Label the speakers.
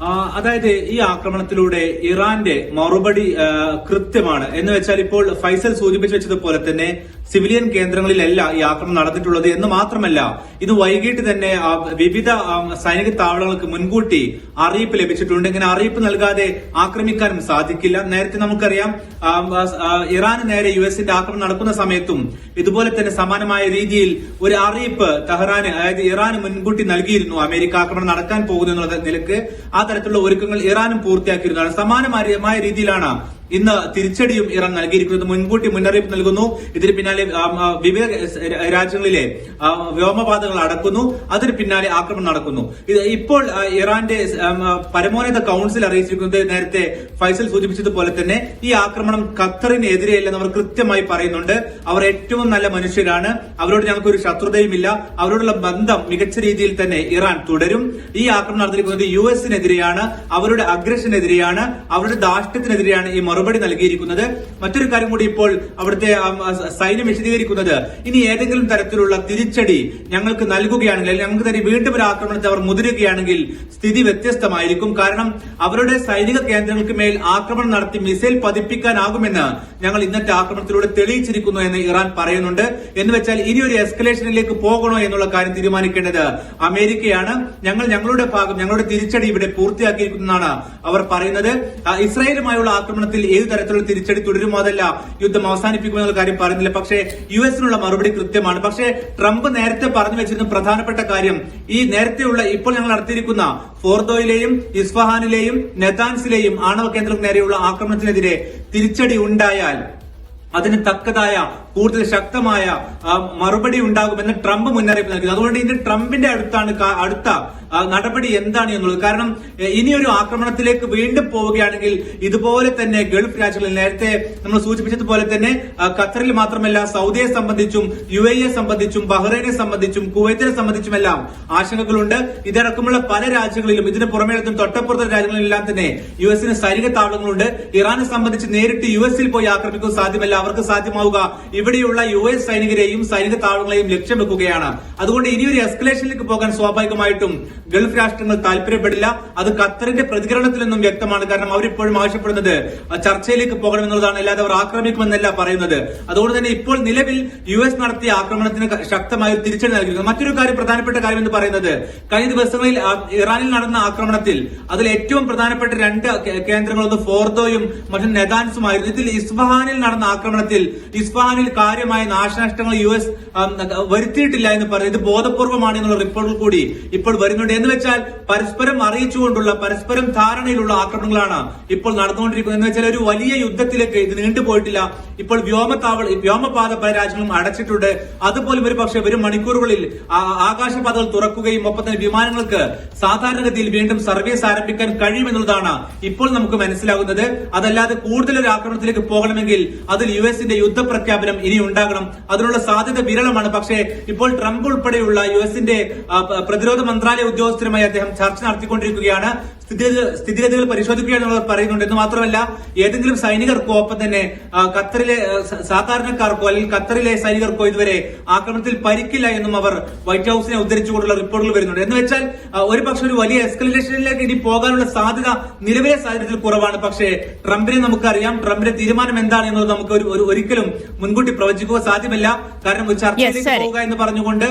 Speaker 1: അതായത് ഈ ആക്രമണത്തിലൂടെ ഇറാന്റെ മറുപടി കൃത്യമാണ് എന്ന് വെച്ചാൽ ഇപ്പോൾ ഫൈസൽ സൂചിപ്പിച്ചു വെച്ചതുപോലെ തന്നെ സിവിലിയൻ കേന്ദ്രങ്ങളിലല്ല ഈ ആക്രമണം നടന്നിട്ടുള്ളത് എന്ന് മാത്രമല്ല ഇത് വൈകിട്ട് തന്നെ വിവിധ സൈനിക താവളങ്ങൾക്ക് മുൻകൂട്ടി അറിയിപ്പ് ലഭിച്ചിട്ടുണ്ട്. ഇങ്ങനെ അറിയിപ്പ് നൽകാതെ ആക്രമിക്കാനും സാധിക്കില്ല. നേരത്തെ നമുക്കറിയാം ഇറാന് നേരെ യുഎസിന്റെ ആക്രമണം നടക്കുന്ന സമയത്തും ഇതുപോലെ തന്നെ സമാനമായ രീതിയിൽ ഒരു അറിയിപ്പ് തെഹ്റാന് അതായത് ഇറാന് മുൻകൂട്ടി നൽകിയിരുന്നു. അമേരിക്ക ആക്രമണം നടക്കാൻ പോകുന്നു എന്നുള്ള നിലക്ക് ആ തരത്തിലുള്ള ഒരുക്കങ്ങൾ ഇറാനും പൂർത്തിയാക്കിയിരുന്നതാണ്. സമാനമായ രീതിയിലാണ് ഇന്ന് തിരിച്ചടിയും ഇറാൻ നൽകിയിരിക്കുന്നത്. മുൻകൂട്ടി മുന്നറിയിപ്പ് നൽകുന്നു. ഇതിന് പിന്നാലെ വിവിധ രാജ്യങ്ങളിലെ വ്യോമപാതകൾ അടക്കുന്നു. അതിന് പിന്നാലെ ആക്രമണം നടക്കുന്നു. ഇപ്പോൾ ഇറാന്റെ പരമോന്നത കൌൺസിൽ അറിയിച്ചിരിക്കുന്നത് നേരത്തെ ഫൈസൽ സൂചിപ്പിച്ചതുപോലെ തന്നെ ഈ ആക്രമണം ഖത്തറിനെതിരെയല്ലെന്ന് അവർ കൃത്യമായി പറയുന്നുണ്ട്. അവർ ഏറ്റവും നല്ല മനുഷ്യരാണ്, അവരോട് ഞങ്ങൾക്കൊരു ശത്രുതയുമില്ല, അവരോടുള്ള ബന്ധം മികച്ച രീതിയിൽ തന്നെ ഇറാൻ തുടരും. ഈ ആക്രമണം നടത്തിയിരിക്കുന്നത് യുഎസിനെതിരെയാണ്, അവരുടെ അഗ്രഷനെതിരെയാണ്, അവരുടെ ധാർഷ്ട്യത്തിനെതിരെയാണ് ഈ മറുപടി നൽകിയിരിക്കുന്നത്. മറ്റൊരു കാര്യം കൂടി ഇപ്പോൾ അവിടുത്തെ സൈന്യം വിശദീകരിക്കുന്നത് ഇനി ഏതെങ്കിലും തരത്തിലുള്ള തിരിച്ചടി ഞങ്ങൾക്ക് നൽകുകയാണെങ്കിൽ അല്ലെങ്കിൽ ഞങ്ങൾക്ക് തന്നെ വീണ്ടും ഒരു ആക്രമണത്തെ അവർ മുതിരുകയാണെങ്കിൽ സ്ഥിതി വ്യത്യസ്തമായിരിക്കും. കാരണം അവരുടെ സൈനിക കേന്ദ്രങ്ങൾക്ക് മേൽ ആക്രമണം നടത്തി മിസൈൽ പതിപ്പിക്കാനാകുമെന്ന് ഞങ്ങൾ ഇന്നത്തെ ആക്രമണത്തിലൂടെ തെളിയിച്ചിരിക്കുന്നു എന്ന് ഇറാൻ പറയുന്നുണ്ട്. എന്ന് വെച്ചാൽ ഇനി ഒരു എസ്കലേഷനിലേക്ക് പോകണോ എന്നുള്ള കാര്യം തീരുമാനിക്കേണ്ടത് അമേരിക്കയാണ്. ഞങ്ങളുടെ ഭാഗം ഞങ്ങളുടെ തിരിച്ചടി ഇവിടെ പൂർത്തിയാക്കിയിരിക്കുന്നതാണ് അവർ പറയുന്നത്. ഇസ്രായേലുമായുള്ള ആക്രമണത്തിൽ ഏത് തരത്തിലുള്ള തിരിച്ചടി തുടരുമോ അതല്ല യുദ്ധം അവസാനിപ്പിക്കുമെന്നുള്ള കാര്യം പറയുന്നില്ല. പക്ഷേ യുഎസിനുള്ള മറുപടി കൃത്യമാണ്. പക്ഷേ ട്രംപ് നേരത്തെ പറഞ്ഞു വെച്ചിരുന്ന പ്രധാനപ്പെട്ട കാര്യം ഈ നേരത്തെയുള്ള ഇപ്പോൾ ഞങ്ങൾ നടത്തിയിരിക്കുന്ന ഫോർദോയിലെയും ഇസ്ഫഹാനിലെയും നെതാൻസിലെയും ആണവ കേന്ദ്രങ്ങൾക്ക് നേരെയുള്ള ആക്രമണത്തിനെതിരെ തിരിച്ചടി ഉണ്ടായാൽ അതിന് തക്കതായ കൂടുതൽ ശക്തമായ മറുപടി ഉണ്ടാകുമെന്ന് ട്രംപ് മുന്നറിയിപ്പ് നൽകുന്നു. അതുകൊണ്ട് ഇനി ട്രംപിന്റെ അടുത്ത നടപടി എന്താണ് എന്നുള്ളത്. കാരണം ഇനിയൊരു ആക്രമണത്തിലേക്ക് വീണ്ടും പോവുകയാണെങ്കിൽ ഇതുപോലെ തന്നെ ഗൾഫ് രാജ്യങ്ങളിൽ നേരത്തെ നമ്മൾ സൂചിപ്പിച്ചതുപോലെ തന്നെ ഖത്തറിൽ മാത്രമല്ല സൗദിയെ സംബന്ധിച്ചും യുഎഇയെ സംബന്ധിച്ചും ബഹ്റൈനെ സംബന്ധിച്ചും കുവൈറ്റിനെ സംബന്ധിച്ചുമെല്ലാം ആശങ്കകളുണ്ട്. ഇതടക്കമുള്ള പല രാജ്യങ്ങളിലും ഇതിന് പുറമേ തൊട്ടപ്പുറത്തെ രാജ്യങ്ങളിലെല്ലാം തന്നെ യുഎസിന് സൈനിക താവളങ്ങളുണ്ട്. ഇറാനെ സംബന്ധിച്ച് നേരിട്ട് യുഎസിൽ പോയി ആക്രമിക്കുക സാധ്യമല്ല. അവർക്ക് സാധ്യമാവുക ഇവിടെയുള്ള യുഎസ് സൈനികരെയും സൈനിക താവളങ്ങളെയും ലക്ഷ്യം വെക്കുകയാണ്. അതുകൊണ്ട് ഇനിയൊരു എസ്കലേഷനിലേക്ക് പോകാൻ സ്വാഭാവികമായിട്ടും ഗൾഫ് രാഷ്ട്രങ്ങൾ താല്പര്യപ്പെടില്ല. അത് ഖത്തറിന്റെ പ്രതികരണത്തിൽ നിന്നും വ്യക്തമാണ്. കാരണം അവരിപ്പോഴും ആവശ്യപ്പെടുന്നത് ചർച്ചയിലേക്ക് പോകണമെന്നുള്ളതാണ്, അല്ലാതെ അവർ ആക്രമിക്കുമെന്നല്ല പറയുന്നത്. അതുകൊണ്ട് തന്നെ ഇപ്പോൾ നിലവിൽ യുഎസ് നടത്തിയ ആക്രമണത്തിന് ശക്തമായ ഒരു തിരിച്ചടി നൽകിയിരിക്കുന്നു. മറ്റൊരു കാര്യം പ്രധാനപ്പെട്ട കാര്യം എന്ന് പറയുന്നത് കഴിഞ്ഞ ദിവസങ്ങളിൽ ഇറാനിൽ നടന്ന ആക്രമണത്തിൽ അതിൽ ഏറ്റവും പ്രധാനപ്പെട്ട രണ്ട് കേന്ദ്രങ്ങളൊന്ന് ഫോർദോയും മറ്റൊന്ന് നെതാൻസുമായിരുന്നു. ഇതിൽ ഇസ്ഫഹാനിൽ നടന്ന ആക്രമണത്തിൽ ഇസ്ഫഹാനിൽ കാര്യമായ നാശനഷ്ടങ്ങൾ യുഎസ് വരുത്തിയിട്ടില്ല എന്ന് പറയുന്നത് ഇത് ബോധപൂർവമാണ് എന്നുള്ള റിപ്പോർട്ടുകൾ കൂടി ഇപ്പോൾ വരുന്നുണ്ട്. എന്ന് വെച്ചാൽ പരസ്പരം അറിയിച്ചുകൊണ്ടുള്ള പരസ്പരം ധാരണയിലുള്ള ആക്രമണങ്ങളാണ് ഇപ്പോൾ നടന്നുകൊണ്ടിരിക്കുന്നത്. എന്ന് വെച്ചാൽ ഒരു വലിയ യുദ്ധത്തിലേക്ക് ഇത് നീണ്ടുപോയിട്ടില്ല. ഇപ്പോൾ വ്യോമപാത പല രാജ്യങ്ങളും അടച്ചിട്ടുണ്ട്. അതുപോലും ഒരു പക്ഷേ വരും മണിക്കൂറുകളിൽ ആകാശപാതകൾ തുറക്കുകയും ഒപ്പം തന്നെ വിമാനങ്ങൾക്ക് സാധാരണഗതിയിൽ വീണ്ടും സർവീസ് ആരംഭിക്കാൻ കഴിയുമെന്നുള്ളതാണ് ഇപ്പോൾ നമുക്ക് മനസ്സിലാകുന്നത്. അതല്ലാതെ കൂടുതൽ ഒരു ആക്രമണത്തിലേക്ക് പോകണമെങ്കിൽ അതിൽ യുഎസിന്റെ യുദ്ധപ്രഖ്യാപനം ഇനി ഉണ്ടാകണം. അതിനുള്ള സാധ്യത വിരളമാണ്. പക്ഷേ ഇപ്പോൾ ട്രംപ് ഉൾപ്പെടെയുള്ള യുഎസിന്റെ പ്രതിരോധ മന്ത്രാലയ ഉദ്യോഗസ്ഥരുമായി അദ്ദേഹം ചർച്ച നടത്തിക്കൊണ്ടിരിക്കുകയാണ്. സ്ഥിതിഗതികൾ പരിശോധിക്കുകയാണെന്നുള്ളത് പറയുന്നുണ്ട്. എന്ന് മാത്രമല്ല ഏതെങ്കിലും സൈനികർക്കോ ഒപ്പം തന്നെ ഖത്തറിലെ സാധാരണക്കാർക്കോ അല്ലെങ്കിൽ ഖത്തറിലെ സൈനികർക്കോ ഇതുവരെ ആക്രമണത്തിൽ പരിക്കില്ല എന്നും അവർ വൈറ്റ് ഹൌസിനെ ഉദ്ധരിച്ചുകൊണ്ടുള്ള റിപ്പോർട്ടുകൾ വരുന്നുണ്ട്. എന്ന് വെച്ചാൽ ഒരു പക്ഷെ ഒരു വലിയ എസ്കലേഷനിലേക്ക് ഇനി പോകാനുള്ള സാധ്യത നിലവിലെ സാഹചര്യത്തിൽ കുറവാണ്. പക്ഷേ ട്രംപിനെ നമുക്കറിയാം. ട്രംപിന്റെ തീരുമാനം എന്താണ് എന്നുള്ളത് നമുക്ക് ഒരിക്കലും മുൻകൂട്ടി പ്രവചിക്കുക സാധ്യമല്ല. കാരണം ഒരു ചർച്ചയിലേക്ക് പോവുക എന്ന് പറഞ്ഞുകൊണ്ട്